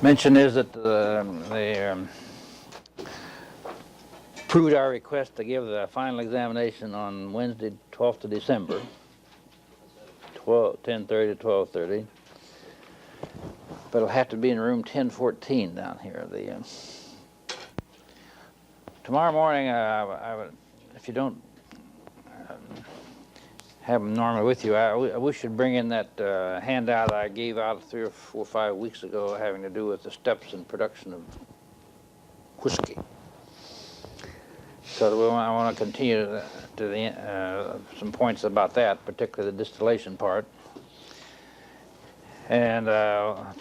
Mention is that they approved our request to give the final examination on Wednesday, 12th of December, 10:30 to 12:30. But it'll have to be in room 1014 down here. Tomorrow morning, I would, if you don't have them normally with you, we should bring in that handout I gave out 3 or 4 or 5 weeks ago having to do with the steps in production of whiskey. So I want to continue to some points about that, particularly the distillation part. And I'll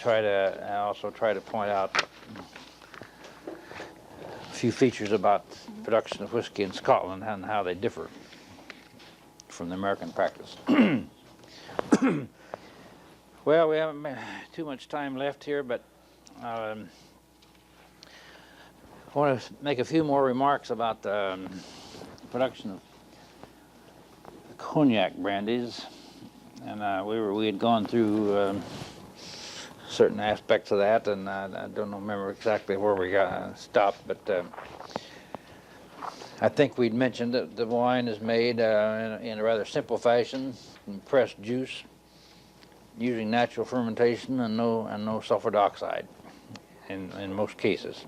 also try to point out a few features about production of whiskey in Scotland and how they differ from the American practice. Well, we haven't too much time left here, but I want to make a few more remarks about the production of cognac brandies. And we had gone through certain aspects of that, and I don't remember exactly where we got stopped, but I think we'd mentioned that the wine is made in a rather simple fashion, from pressed juice, using natural fermentation and no sulfur dioxide in most cases.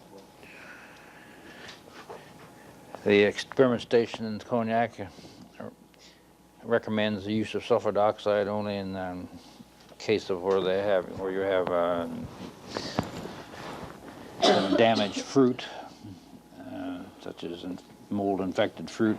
The experiment station in cognac recommends the use of sulfur dioxide only in the case of where you have damaged fruit, such as mold-infected fruit.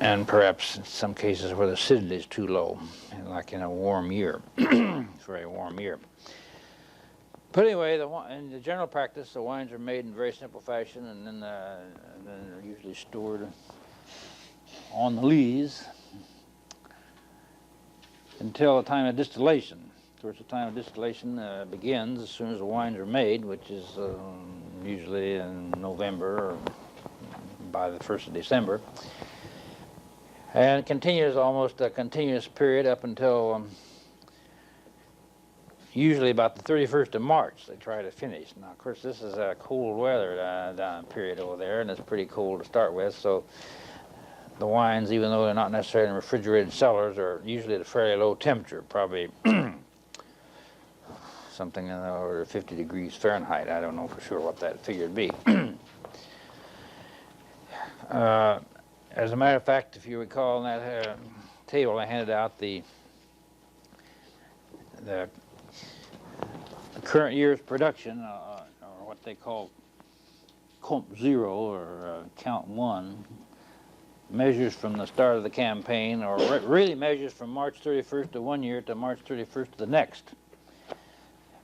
And perhaps in some cases where the acidity is too low, like in a warm year, very warm year. But anyway, in the general practice, the wines are made in very simple fashion, and then they're usually stored on the lees until the time of distillation. Of course, the time of distillation begins as soon as the wines are made, which is usually in November or by the 1st of December. And it continues almost a continuous period up until usually about the 31st of March they try to finish. Now, of course, this is a cold weather period over there, and it's pretty cold to start with, so the wines, even though they're not necessarily in refrigerated cellars, are usually at a fairly low temperature, probably something in the order of 50 degrees Fahrenheit. I don't know for sure what that figure would be. As a matter of fact, if you recall in that table, I handed out the current year's production, or what they call Comp 0, or Count 1, measures from the start of the campaign, or really measures from March 31st of one year to March 31st of the next.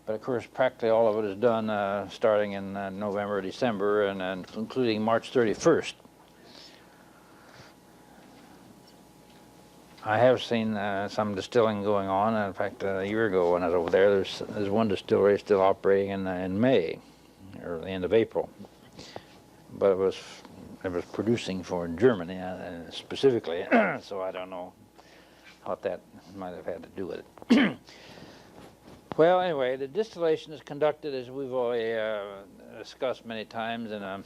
But of course, practically all of it is done starting in November, December, and including March 31st. I have seen some distilling going on. In fact, a year ago when I was over there, there's one distillery still operating in May, or the end of April. But it was producing for Germany specifically, so I don't know what that might have had to do with it. Well, anyway, the distillation is conducted, as we've already discussed many times, in a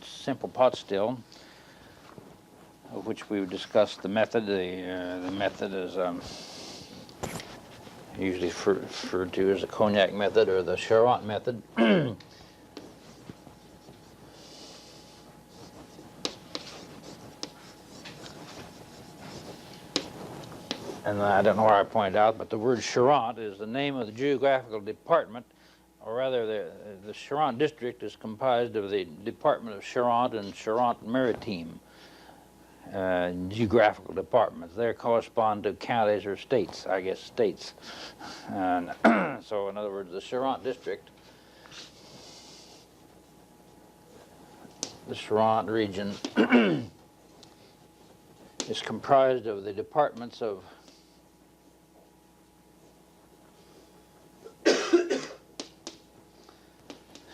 simple pot still, of which we've discussed the method. The method is usually referred to as the cognac method or the Charente method. And I don't know where I pointed out, but the word Charente is the name of the geographical department, or rather the Charente district is comprised of the department of Charente and Charente-Maritime. Geographical departments. They correspond to counties or states, I guess states. And so in other words, the Charente district, the Charente region, is comprised of the departments of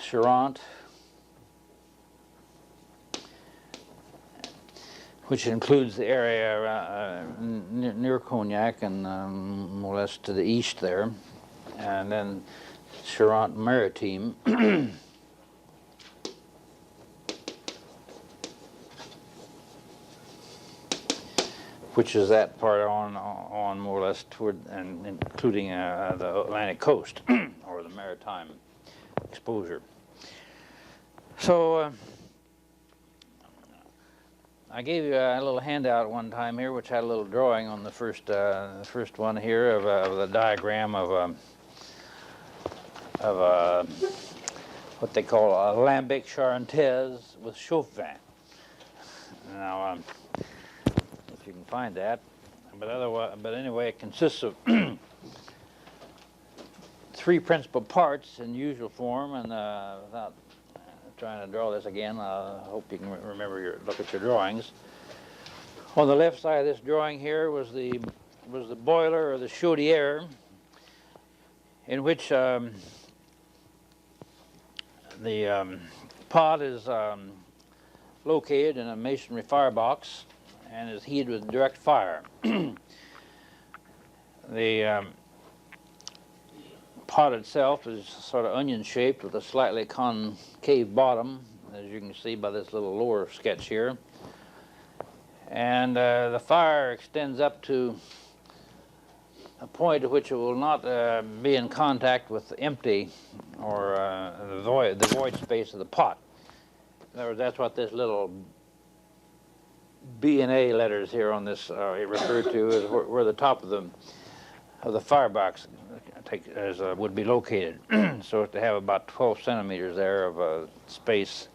Charente, which includes the area near Cognac and more or less to the east there, and then Charente-Maritime, which is that part on more or less toward, and including the Atlantic coast or the maritime exposure. So I gave you a little handout one time here, which had a little drawing on the first one here of the diagram of what they call a lambic charentaise with chauffe-vin. Now, if you can find that, but anyway, it consists of three principal parts in usual form, and without trying to draw this again, I hope you can remember look at your drawings. On the left side of this drawing here was the boiler or the chaudière, in which the pot is located in a masonry firebox and is heated with direct fire. The pot itself is sort of onion-shaped with a slightly concave bottom, as you can see by this little lower sketch here. And the fire extends up to a point at which it will not be in contact with the empty or the void space of the pot. In other words, that's what this little B and A letters here on this refer to as where the top of the firebox would be located. So to have about 12 centimeters there of space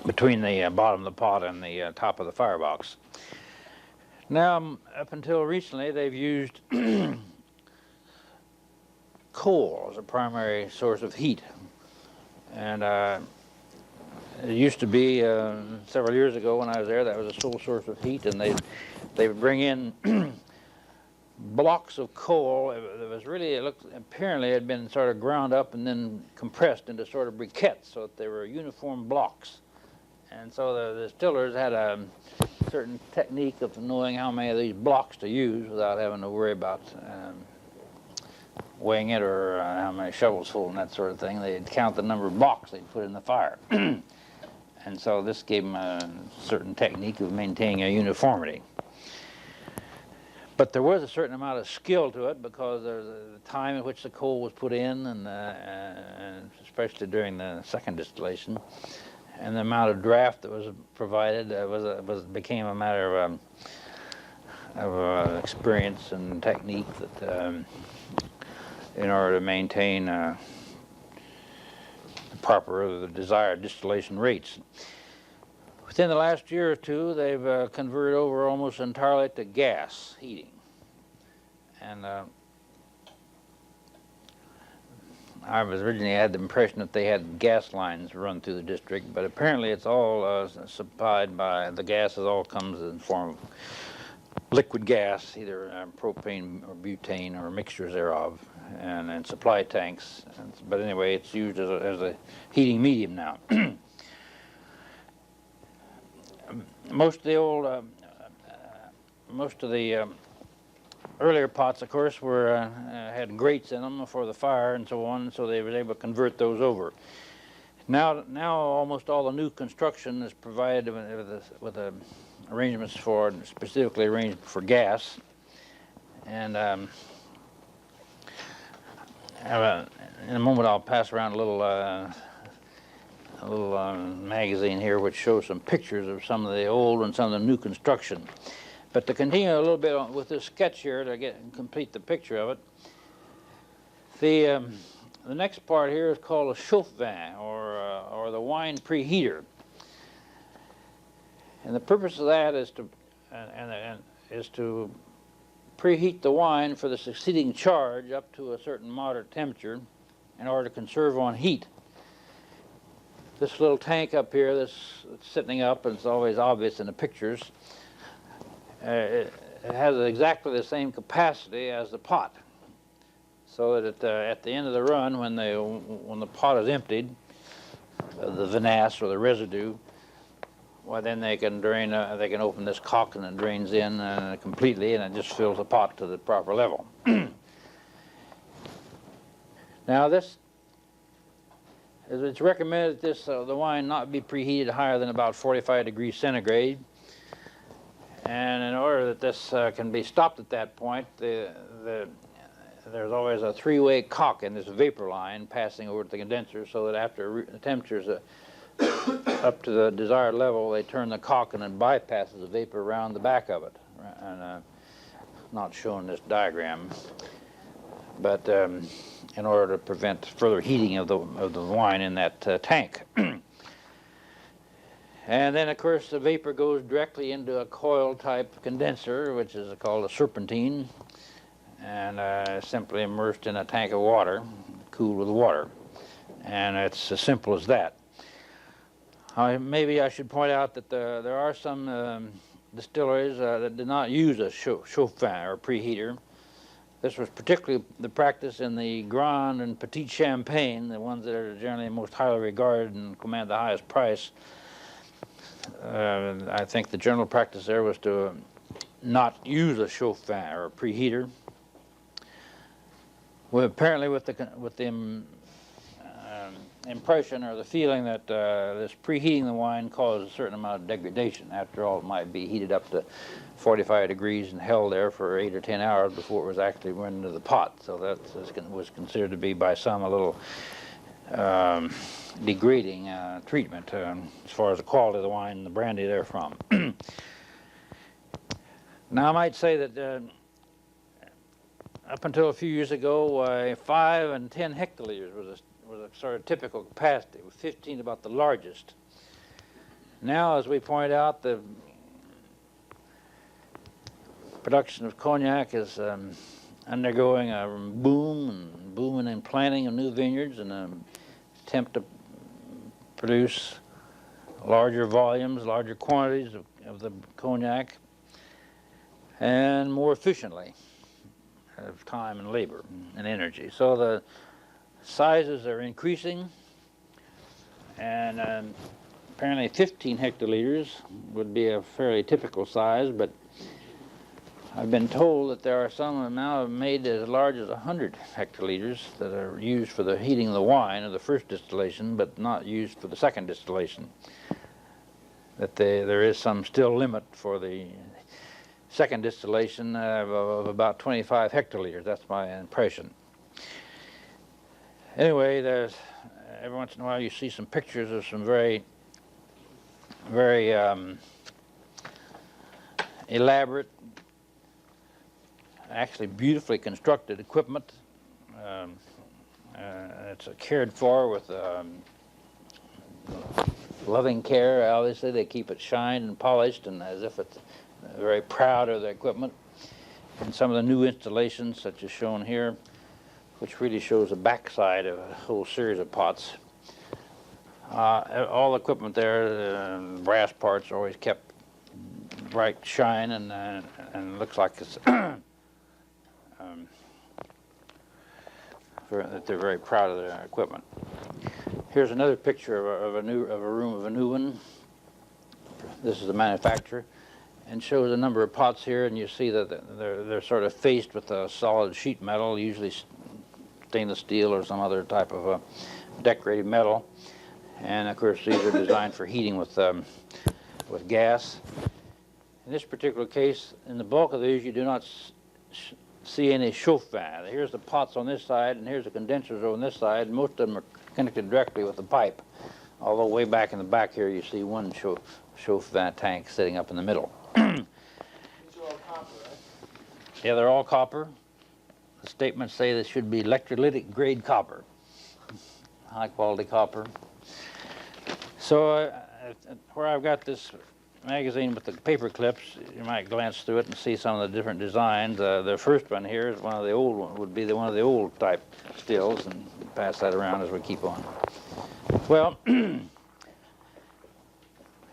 between the bottom of the pot and the top of the firebox. Now, up until recently, they've used coal as a primary source of heat. And it used to be, several years ago when I was there, that was a sole source of heat, and they would bring in blocks of coal. It was really, apparently it had been sort of ground up and then compressed into sort of briquettes so that they were uniform blocks. And so the distillers had a certain technique of knowing how many of these blocks to use without having to worry about weighing it or how many shovels full and that sort of thing. They'd count the number of blocks they'd put in the fire. And so this gave them a certain technique of maintaining a uniformity. But there was a certain amount of skill to it because of the time in which the coal was put in, and especially during the second distillation, and the amount of draft that was provided became a matter of experience and technique that in order to maintain the proper, the desired distillation rates. Within the last year or two, they've converted over almost entirely to gas heating. And I was originally had the impression that they had gas lines run through the district, but apparently it's all supplied by, the gases all comes in the form of liquid gas, either propane or butane or mixtures thereof, and supply tanks. But anyway, it's used as a heating medium now. Most of the earlier pots, of course, had grates in them for the fire and so on, so they were able to convert those over. Now almost all the new construction is provided with arrangements for, specifically arranged for gas. And in a moment I'll pass around a little magazine here which shows some pictures of some of the old and some of the new construction. But to continue a little bit with this sketch here to complete the picture of it, the next part here is called a chauffe-vin, or the wine preheater. And the purpose of that is to preheat the wine for the succeeding charge up to a certain moderate temperature in order to conserve on heat. This little tank up here that's sitting up, and it's always obvious in the pictures, it has exactly the same capacity as the pot. So that at the end of the run, when the pot is emptied, the vinasse or the residue, well, then they can drain. They can open this cock and it drains in completely, and it just fills the pot to the proper level. Now, it's recommended that the wine not be preheated higher than about 45 degrees centigrade. And in order that this can be stopped at that point, there's always a three-way cock in this vapor line passing over to the condenser, so that after the temperature's up to the desired level, they turn the cock and it bypasses the vapor around the back of it. And not shown in this diagram, but in order to prevent further heating of the wine in that tank. And then, of course, the vapor goes directly into a coil-type condenser, which is called a serpentine, and simply immersed in a tank of water, cooled with water. And it's as simple as that. Maybe I should point out that there are some distilleries that did not use a chauffin or preheater. This was particularly the practice in the Grand and Petit Champagne, the ones that are generally most highly regarded and command the highest price. I think the general practice there was to not use a chauffin or a preheater. Well, apparently with the impression or the feeling that this preheating the wine caused a certain amount of degradation. After all, it might be heated up to 45 degrees and held there for 8 or 10 hours before it was actually run into the pot. So that was considered to be by some a little degrading treatment as far as the quality of the wine and the brandy therefrom. Now I might say that up until a few years ago, 5 and 10 hectoliters was a sort of typical capacity, with 15 about the largest. Now, as we point out, the production of cognac is undergoing a boom and planting of new vineyards, and an attempt to produce larger volumes, larger quantities of the cognac, and more efficiently of time and labor and energy. So the sizes are increasing, and apparently 15 hectoliters would be a fairly typical size, but I've been told that there are some now made as large as 100 hectoliters that are used for the heating of the wine of the first distillation, but not used for the second distillation. That there is some still limit for the second distillation of about 25 hectoliters. That's my impression. Anyway, there's every once in a while you see some pictures of some very elaborate, actually beautifully constructed equipment. It's cared for with loving care. Obviously, they keep it shined and polished, and as if it's very proud of their equipment. And some of the new installations, such as shown here, which really shows the backside of a whole series of pots. All the equipment there, brass parts, are always kept bright shine, and looks like it's that they're very proud of their equipment. Here's another picture of a room of a new one. This is the manufacturer, and shows a number of pots here, and you see that they're sort of faced with a solid sheet metal, usually stainless steel or some other type of decorated metal. And of course, these are designed for heating with gas. In this particular case, in the bulk of these, you do not see any chauffin. Here's the pots on this side, and here's the condensers on this side. Most of them are connected directly with the pipe. Although way back in the back here, you see one chauffin tank sitting up in the middle. These are all copper, right? Yeah, they're all copper. The statements say this should be electrolytic grade copper, high quality copper. So where I've got this magazine with the paper clips, you might glance through it and see some of the different designs. The first one here is one of the old ones, would be one of the old type stills, and pass that around as we keep on. Well,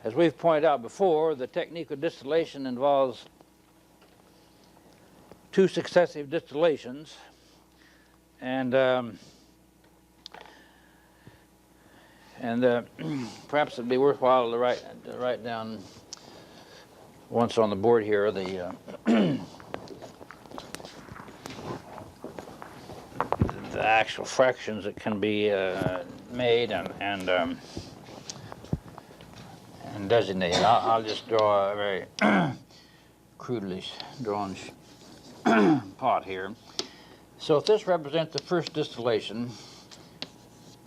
as we've pointed out before, the technique of distillation involves 2 successive distillations, and And perhaps it'd be worthwhile to write down once on the board here the the actual fractions that can be made and designated. I'll just draw a very crudely drawn pot here. So if this represents the first distillation,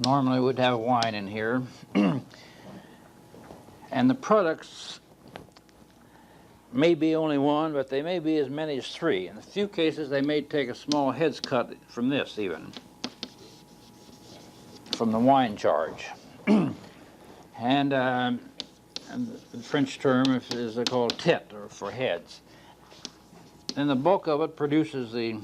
normally we'd have wine in here, and the products may be only one, but they may be as many as three. In a few cases, they may take a small heads cut from this even, from the wine charge. And the French term is called tête, or for heads. And the bulk of it produces the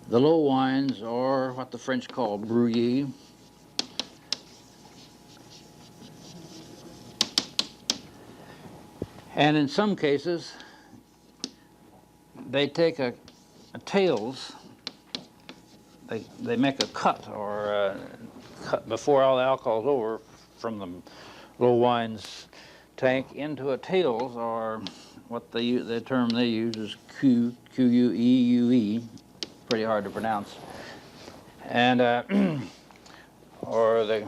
low wines, or what the French call brouillis. And in some cases, they take a tails, they make a cut, or cut before all the alcohol's over from the low wines tank into a tails, or what the term they use is Q-U-E-U-E, pretty hard to pronounce, and or the.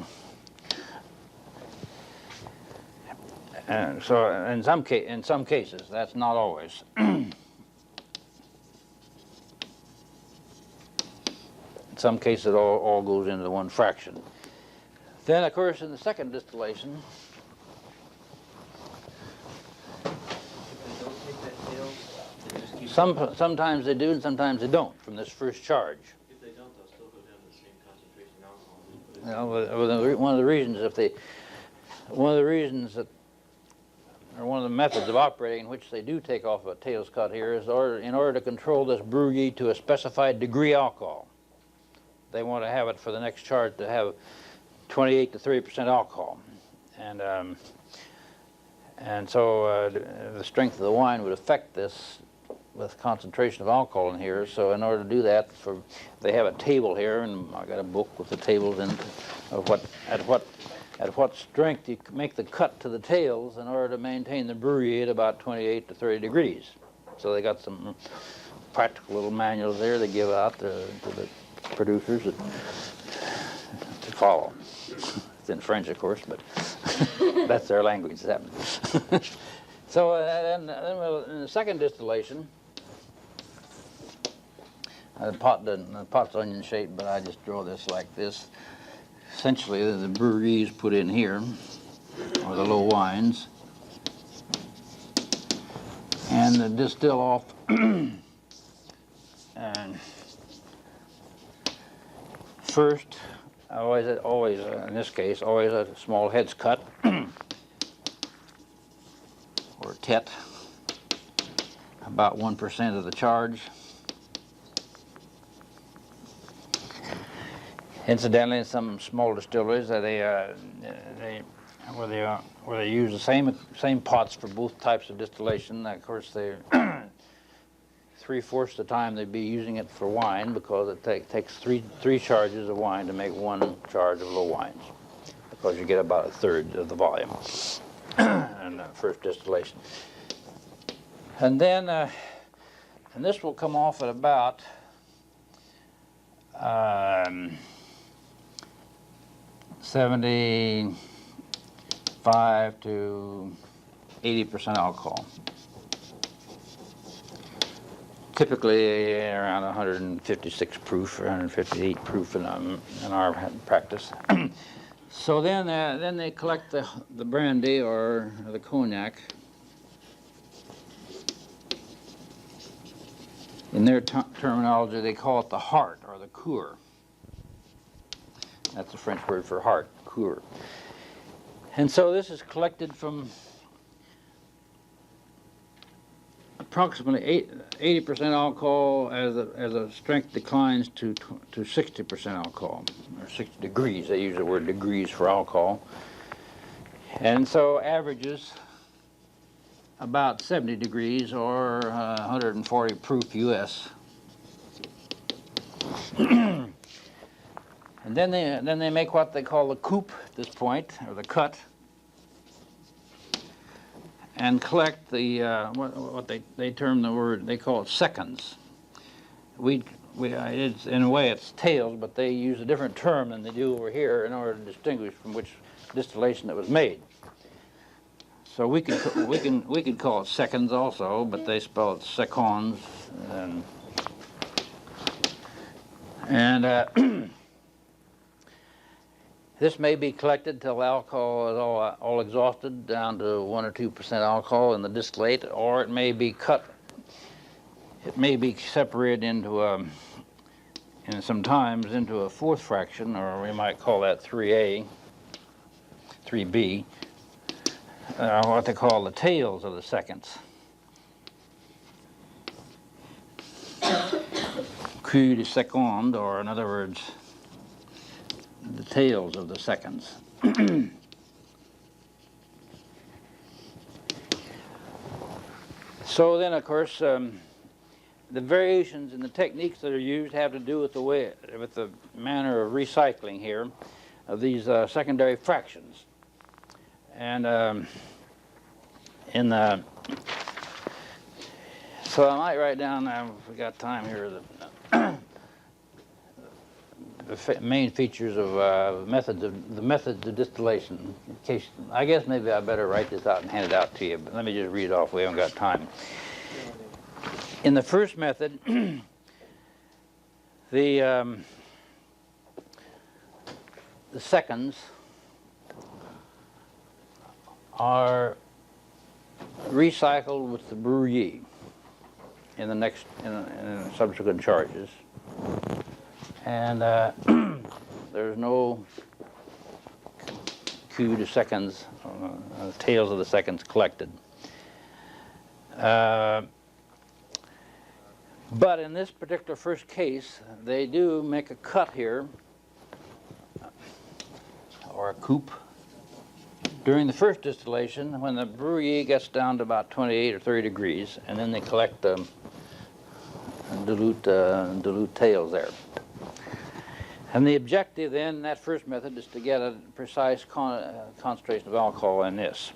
And so, in some cases, that's not always. In some cases, it all goes into one fraction. Then, of course, in the second distillation, sometimes they do, and sometimes they don't from this first charge. If they don't, they'll still go down to the same concentration alcohol. One of the reasons, or one of the methods of operating in which they do take off a tails cut here is in order to control this brouillis to a specified degree alcohol. They want to have it for the next charge to have 28 to 30% alcohol, and so the strength of the wine would affect this with concentration of alcohol in here. So in order to do that, they have a table here, and I got a book with the tables in of at what strength you make the cut to the tails in order to maintain the brouillis at about 28 to 30 degrees. So they got some practical little manuals there they give out to the producers to follow. It's in French, of course, but that's their language. So then in the second distillation, the pot's onion shaped, but I just draw this like this. Essentially, the brouillis put in here, or the low wines, and distill off. And first, always in this case, always a small heads cut, or tête, about 1% of the charge. Incidentally, in some small distilleries, where they use the same pots for both types of distillation. Of course, they 3/4 of the time they'd be using it for wine, because it takes three charges of wine to make one charge of low wines, because you get about 1/3 of the volume in the first distillation. And then, and this will come off at about 75 to 80% alcohol. Typically around 156 proof or 158 proof in our practice. So then they collect the brandy or the cognac. In their terminology, they call it the heart, or the cœur. That's the French word for heart, cœur. And so this is collected from approximately 80% alcohol as the strength declines to 60% alcohol, or 60 degrees. They use the word degrees for alcohol. And so averages about 70 degrees, or 140 proof US. And then they make what they call the coupe at this point, or the cut, and collect the what they term the word, they call it seconds. It's, in a way it's tails, but they use a different term than they do over here in order to distinguish from which distillation that was made. So we could call it seconds also, but they spell it seconds, and this may be collected till alcohol is all exhausted down to 1 or 2% alcohol in the distillate, or it may be cut. It may be separated into and sometimes into a fourth fraction, or we might call that 3A, 3B, what they call the tails of the seconds. Cul de seconde, or in other words, the tails of the seconds. So then, of course, the variations in the techniques that are used have to do with the manner of recycling here of these secondary fractions. And so I might write down, if we got time here, the main features of the methods of distillation. In case, I guess maybe I better write this out and hand it out to you, but let me just read it off. We haven't got time. In the first method, the seconds are recycled with the brouillis in the subsequent charges, and there's no cul de seconds, tails of the seconds collected. But in this particular first case, they do make a cut here, or a coupe, during the first distillation when the brouillis gets down to about 28 or 30 degrees, and then they collect the dilute tails there. And the objective then in that first method is to get a precise concentration of alcohol in this.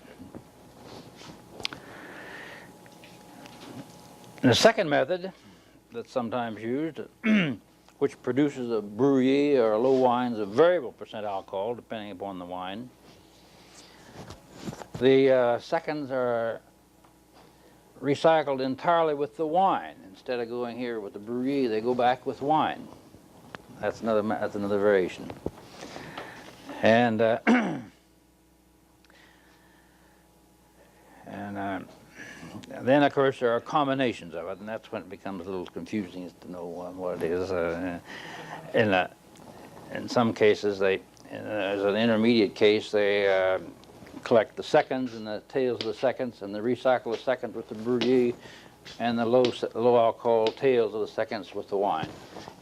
In the second method that's sometimes used, which produces a brouillis or low wines of variable percent alcohol depending upon the wine, the seconds are recycled entirely with the wine. Instead of going here with the brouillis, they go back with wine. That's another variation. And then, of course, there are combinations of it, and that's when it becomes a little confusing as to know what it is. In some cases, as an intermediate case, they collect the seconds and the tails of the seconds, and they recycle the seconds with the brouillis, and the low alcohol tails of the seconds with the wine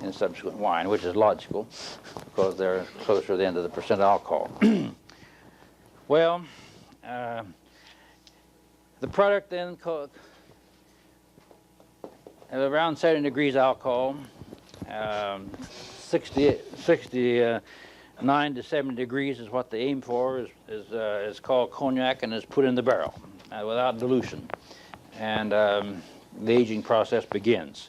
in subsequent wine, which is logical because they're closer to the end of the percent alcohol. Well, the product then at around 70 degrees alcohol, 69 to 70 degrees is what they aim for, is called cognac, and is put in the barrel without dilution. And the aging process begins.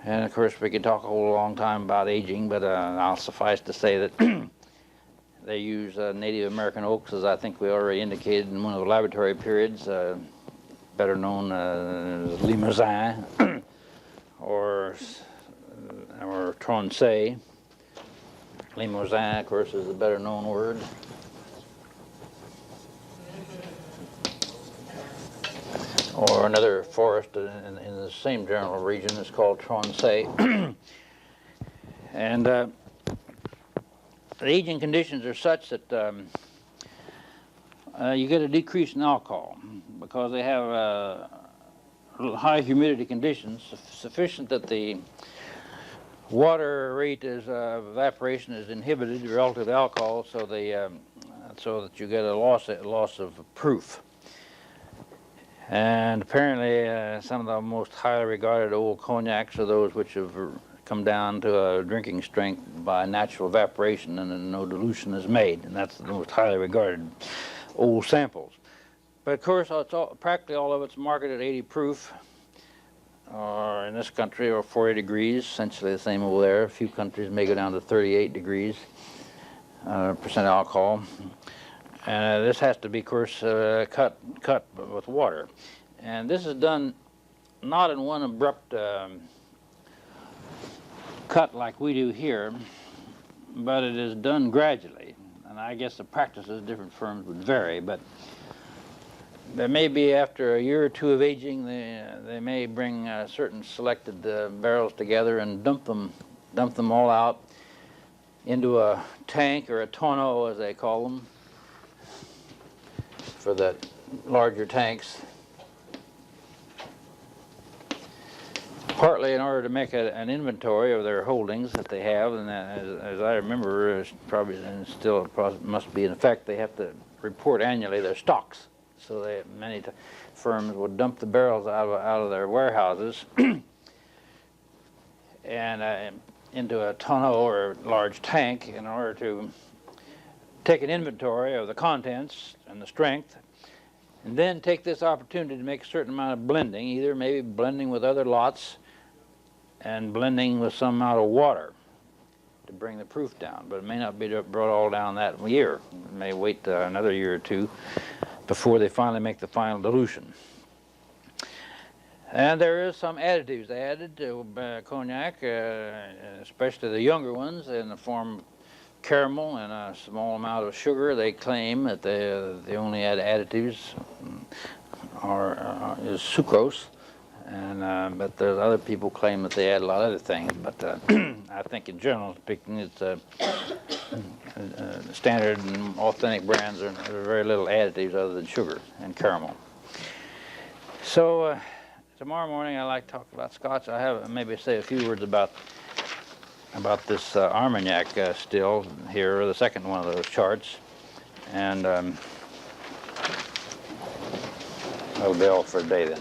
And of course we could talk a whole long time about aging, but I'll suffice to say that they use Native American oaks, as I think we already indicated in one of the laboratory periods, better known as Limousin or Tronchet. Limousin, of course, is the better known word. Or another forest in the same general region is called Tronchet. And the aging conditions are such that you get a decrease in alcohol because they have high humidity conditions sufficient that the water rate of evaporation is inhibited relative to alcohol, so that you get a loss of proof. And apparently some of the most highly regarded old cognacs are those which have come down to a drinking strength by natural evaporation, and then no dilution is made, and that's the most highly regarded old samples. But of course, practically all of it's marketed at 80 proof, or in this country, or 40 degrees, essentially the same over there. A few countries may go down to 38 degrees percent alcohol. And this has to be, of course, cut with water. And this is done not in one abrupt cut like we do here, but it is done gradually. And I guess the practices, different firms would vary, but there may be, after a year or two of aging, they may bring certain selected barrels together and dump them all out into a tank, or a tonneau as they call them, for the larger tanks. Partly in order to make an inventory of their holdings that they have, and as I remember, probably and still must be in effect, they have to report annually their stocks. So many firms would dump the barrels out of their warehouses and into a tonneau or large tank in order to take an inventory of the contents and the strength, and then take this opportunity to make a certain amount of blending, either maybe blending with other lots and blending with some amount of water to bring the proof down. But it may not be brought all down that year. It may wait another year or two before they finally make the final dilution. And there is some additives added to cognac, especially the younger ones, in the form of caramel and a small amount of sugar. They claim that the only additives is sucrose, and but there's other people claim that they add a lot of other things. But I think, in general speaking, it's standard and authentic brands are very little additives other than sugar and caramel. So tomorrow morning I'd like to talk about Scotch. I have maybe say a few words about this Armagnac still here, the second one of those charts, and that'll be all for today then.